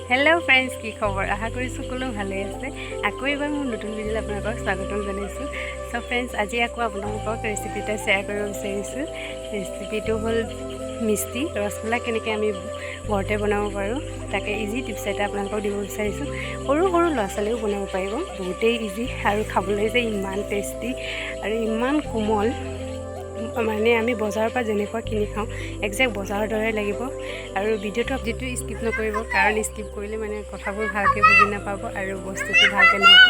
Hello' friends, কি খবৰ? আশা কৰিছোঁ সকলো ভালে আছে। আকৌ এবাৰ মোৰ নতুন ভিডিঅ'ত আপোনালোকক স্বাগতম জনাইছোঁ। চ' ফ্ৰেণ্ডছ, আজি আকৌ আপোনালোকক ৰেচিপি এটা শ্বেয়াৰ কৰিব বিচাৰিছোঁ। ৰেচিপিটো হ'ল মিষ্টি ৰসগোল্লা। কেনেকৈ আমি ঘৰতে বনাব পাৰোঁ তাকে ইজি টিপছ এটা আপোনালোকক দিব বিচাৰিছোঁ। সৰু সৰু ল'ৰা ছোৱালীও বনাব পাৰিব, বহুতেই ইজি আৰু খাবলৈ যে ইমান টেষ্টি আৰু ইমান কোমল, মানে আমি বজাৰৰ পৰা যেনেকুৱা কিনি খাওঁ একজেক্ট বজাৰৰ দৰে লাগিব। আৰু ভিডিঅ'টো যিটো স্কিপ নকৰিব, কাৰণ স্কিপ কৰিলে মানে কথাবোৰ ভালকৈ বুজি নাপাব আৰু বস্তুটো ভালকৈ নহ'ব।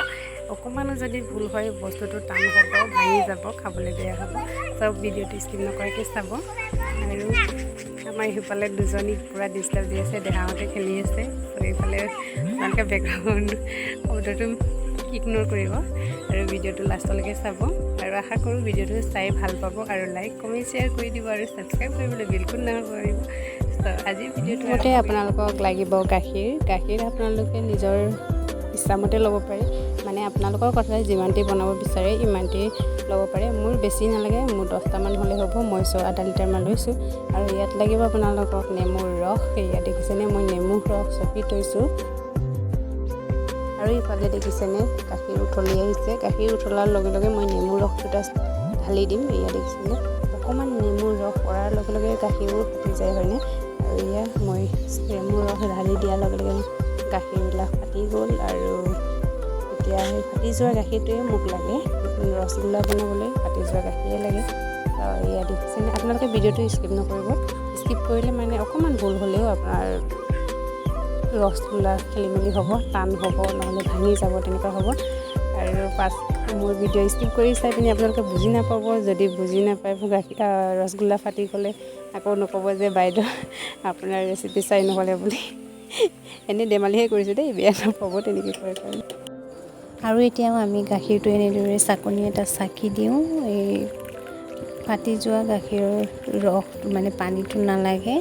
অকণমানো যদি ভুল হয় বস্তুটো টান হ'ব, ভাঙি যাব, খাবলৈ বেয়া হ'ব। চব ভিডিঅ'টো স্কিপ নকৰাকৈ চাব। আৰু আমাৰ সিফালে দুজনী পূৰা ডিষ্টাৰ্ব দি আছে, দেহাহঁতে খেলি আছে। চ' এইফালে আপোনালোকে বেকগ্ৰাউণ্ড শব্দটো ইগন'ৰ কৰিব আৰু ভিডিঅ'টো লাষ্টলৈকে চাব। আৰু আশা কৰোঁ ভিডিঅ'টো চাই ভাল পাব আৰু লাইক কমেণ্ট শ্বেয়াৰ কৰি দিব আৰু ছাবস্ক্ৰাইব কৰিবলৈ বিলকুল নাপাহৰিব। আজিৰ ভিডিঅ'টো মতে আপোনালোকক লাগিব গাখীৰ আপোনালোকে নিজৰ ইচ্ছামতে ল'ব পাৰে, মানে আপোনালোকৰ কথা যিমানটি বনাব বিচাৰে ইমানটি ল'ব পাৰে। মোৰ বেছি নালাগে, মোৰ 10টামান হ'লে হ'ব। মই আধা লিটাৰমান লৈছোঁ। আৰু ইয়াত লাগিব আপোনালোকক নেমুৰ ৰস। ইয়াত দেখিছেনে মই নেমুৰ ৰস চেপি থৈছোঁ। আৰু ইফালে দেখিছেনে গাখীৰ উতলি আহিছে। গাখীৰ উতলাৰ লগে লগে মই নেমুৰ ৰসটো ঢালি দিম। ইয়াত দেখিছেনে অকণমান নেমুৰ ৰস পৰাৰ লগে লগে গাখীৰবোৰ ফুটি যায়, হয়নে? আৰু এয়া মই নেমুৰ ৰস ঢালি দিয়াৰ লগে লগে গাখীৰবিলাক ফাটি গ'ল। আৰু এতিয়া সেই ফাটি যোৱা গাখীৰটোৱে মোক লাগে, ৰসগোল্লা বনাবলৈ ফাটি যোৱা গাখীৰে লাগে। এয়া দেখিছেনে, আপোনালোকে ভিডিঅ'টো স্কিপ নকৰিব। স্কিপ কৰিলে মানে অকণমান ভুল হ'লেও আপোনাৰ ৰসগোল্লা খেলি মেলি হ'ব, টান হ'ব, নহ'লে ভাঙি যাব, তেনেকুৱা হ'ব। আৰু মোৰ ভিডিঅ' স্কিপ কৰি চাই পিনি আপোনালোকে বুজি নাপাব। যদি বুজি নাপায় ৰসগোল্লা ফাটি গ'লে আকৌ নক'ব যে বাইদেউ আপোনাৰ ৰেচিপি চাই নহ'লে বুলি। এনেই ধেমালিহে কৰিছোঁ দেই, বেয়া নাপাব তেনেকৈ কয় কাৰণে। আৰু এতিয়াও আমি গাখীৰটো এনেদৰে চাকনি এটা চাকি দিওঁ। এই ফাটি যোৱা গাখীৰৰ ৰস মানে পানীটো নালাগে,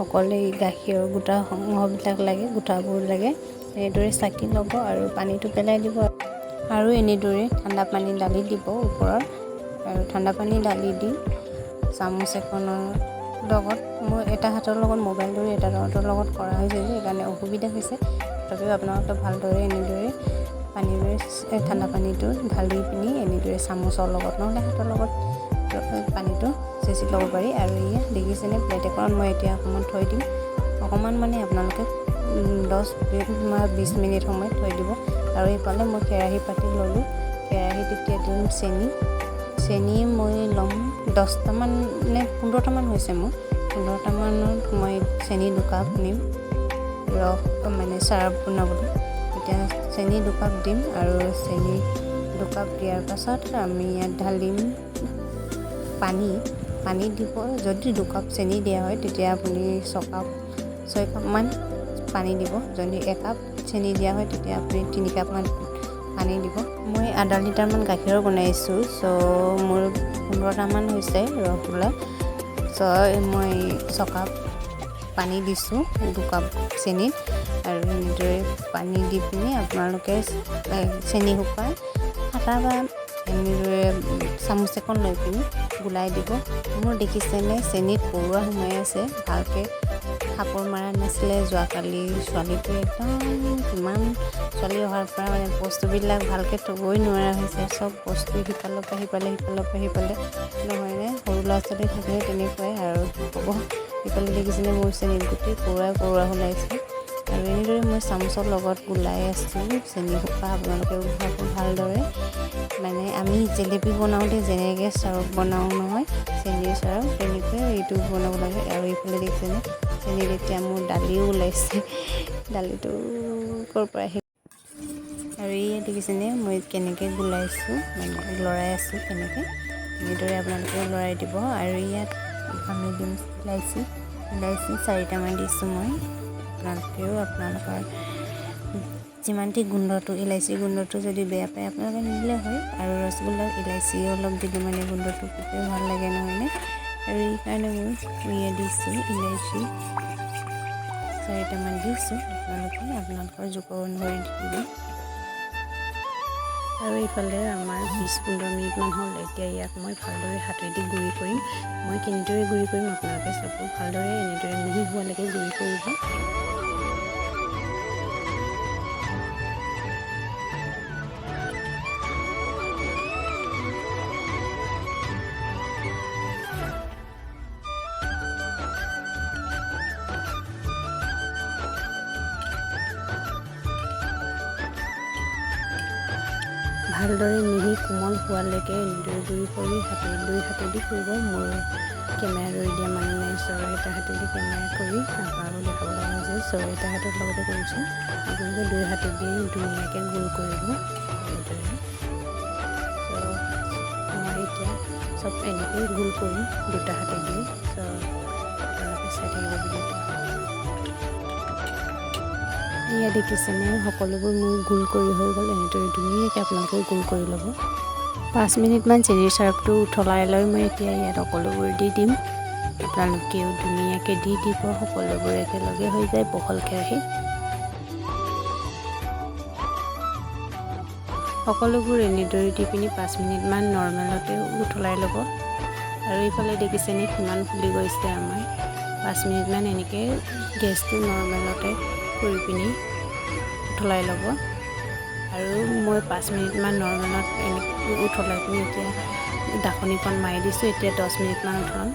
অকল এই গাখীৰৰ গোটা সংহবিলাক লাগে, গোটাবোৰ লাগে। এনেদৰে চাকি ল'ব আৰু পানীটো পেলাই দিব। আৰু এনেদৰে ঠাণ্ডা পানী ঢালি দিব ওপৰত। আৰু ঠাণ্ডা পানী ঢালি দি চামুচ এখনৰ লগত, মোৰ এটা হাতৰ লগত মোবাইল ধৰি এটা হাতৰ লগত কৰা হৈছে যে সেইকাৰণে অসুবিধা হৈছে। তথাপিও আপোনালোকে ভালদৰে এনেদৰে পানীৰে ঠাণ্ডা পানীটো ঢালি পিনি এনেদৰে চামুচৰ লগত নহ'লে হাতৰ লগত পানীটো চেঁচি ল'ব পাৰি। আৰু ইয়াত দেখিছেনে প্লেট এখনত মই এতিয়া অকণমান থৈ দিম। অকণমান মানে আপোনালোকে 10-20 মিনিট সময় থৈ দিব। আৰু এইফালে মই কেৰাহী পাতি ল'লোঁ। কেৰাহীত এতিয়া দিম চেনি মই ল'ম 10টামান নে 15টামান হৈছে মোৰ। 15টামানত মই চেনি 2 কাপ নিম, ৰস মানে চাৰ্প বনাবলৈ। এতিয়া চেনি 2 কাপ দিম। আৰু চেনি 2 কাপ দিয়াৰ পাছত আমি ইয়াত ঢালিম পানী দিব। যদি 2 কাপ চেনি দিয়া হয় তেতিয়া আপুনি 6 কাপমান পানী দিব। যদি 1 কাপ চেনি দিয়া হয় তেতিয়া আপুনি 3 কাপমান পানী দিব। মই আধা লিটাৰমান গাখীৰৰ বনাইছোঁ, চ' মোৰ 15টামান হৈছে ৰসগোল্লা। চ' মই 6 কাপ পানী দিছোঁ 2 কাপ চেনিত। আৰু এনেদৰে পানী দি পিনি আপোনালোকে চেনি শুকাই হাতা বা এনেদৰে চামুচ এখন লৈ পিনি গুলাই দিব। মোৰ দেখিছেনে চেনিত পৰুৱা সোমাই আছে, ভালকৈ সাপৰ মাৰা নাছিলে। যোৱাকালি ছোৱালীটোৱে একদম কিমান ছোৱালী অহাৰ পৰা মানে বস্তুবিলাক ভালকৈ থ'বই নোৱাৰা হৈছে। চব বস্তু সিফালৰ পৰা সিফালে নহয়নে, সৰু ল'ৰা ছোৱালী থাকিলে তেনেকুৱাই আৰু হ'ব। সিফালে দেখিছেনে মোৰ চেনিত গোটেই পৰুৱা ওলাইছে। আৰু এনেদৰে মই চামুচৰ লগত গুলাই আছোঁ চেনি শুকা। আপোনালোকে ভালদৰে মানে আমি জেলেপি বনাওঁতে যেনেকৈ চাৰ্ফ বনাওঁ নহয়, চেনিৰ চাৰ্ফ, তেনেকৈ এইটো বনাব লাগে। আৰু এইফালে দেখিছেনে চেনিত এতিয়া মোৰ দালিও ওলাইছে। দালিটো ক'ৰ পৰা আহিল। আৰু এই দেখিছেনে মই কেনেকৈ গুলাইছোঁ, মানে লৰাই আছোঁ কেনেকৈ। এনেদৰে আপোনালোকে লৰাই দিব। আৰু ইয়াত আমি দিম ইলাচি 4টামান দিছোঁ মই। আপোনালোকেও আপোনালোকৰ যিমানটি গোন্ধটো, ইলাচি গোন্ধটো যদি বেয়া পায় আপোনালোকে নিদিলে হয়। আৰু ৰসগোল্লাত ইলাচি অলপ দিলে মানে গোন্ধটো খুবেই ভাল লাগে, নহয়নে? আৰু এইকাৰণে মই দিছোঁ ইলাচি 4টামান দিছোঁ। আপোনালোকে আপোনালোকৰ জোখৰ অনুসৰি দি দিব। আৰু এইফালে আমাৰ 20-15 মিনিটমান হ'ল। এতিয়া ইয়াক মই ভালদৰে হাতেদি গুড়ি কৰিম। মই কেনেদৰে গুড়ি কৰিম আপোনালোকে চাব। ভালদৰে এনেদৰে মিহি হোৱালৈকে গুড়ি কৰিব। ভালদৰে মিহি কোমল হোৱালৈকে এনেদৰে গুড়ি কৰি দুই হাতেদি কৰিব। মোৰ কেমেৰা ধৰি দিয়া মানুহ নাই, এটা হাতেদি কেমেৰা কৰি আপোনালোকক দেখাবলৈ হৈছে। এটা হাতৰ লগতে কৰিছোঁ। আপোনালোকে 2 হাতেদি ধুনীয়াকৈ গোল কৰিব এনেদৰে। মই এতিয়া চব এনেকৈ গোল কৰিম 2টা হাতেদি। আপোনালোকে চাই থাকিব ভিডিঅ'টো। এয়া দেখিছেনে, সকলোবোৰ মোৰ গোল কৰি হৈ গ'ল। এনেদৰে ধুনীয়াকৈ আপোনালোকে গোল কৰি ল'ব। 5 মিনিটমান চেনিৰ চাৰ্পটো উতলাই লৈ মই এতিয়া ইয়াত সকলোবোৰ দি দিম। আপোনালোকেও ধুনীয়াকৈ দি দিব, সকলোবোৰ একেলগে হৈ যায় বহল কেৰাহীত। সকলোবোৰ এনেদৰে দি পিনি 5 মিনিটমান নৰ্মেলতে উতলাই ল'ব। আৰু এইফালে দেখিছেনে কিমান ফুলি গৈছে আমাৰ। 5 মিনিটমান এনেকৈ গেছটো নৰ্মেলতে কৰি পিনি উতলাই ল'ব। আৰু মই 5 মিনিটমান নৰ্মেলত এনেকৈ উতলাই পিনি এতিয়া ঢাকনিখন মাৰি দিছোঁ। এতিয়া 10 মিনিটমান উতলাম।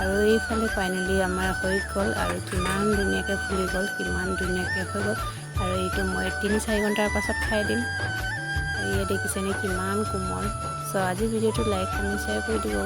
আৰু এইফালে ফাইনেলি আমাৰ হৈ গ'ল আৰু কিমান ধুনীয়াকৈ ফুলি গ'ল, কিমান ধুনীয়াকৈ হৈ গ'ল। আৰু এইটো মই 3-4 ঘণ্টাৰ পাছত খাই দিম। আৰু ইয়াত দেখিছেনে কিমান কোমল। আজি ভিডিঅ'টো লাইক, কমেণ্ট, শ্বেয়াৰ কৰি দিব।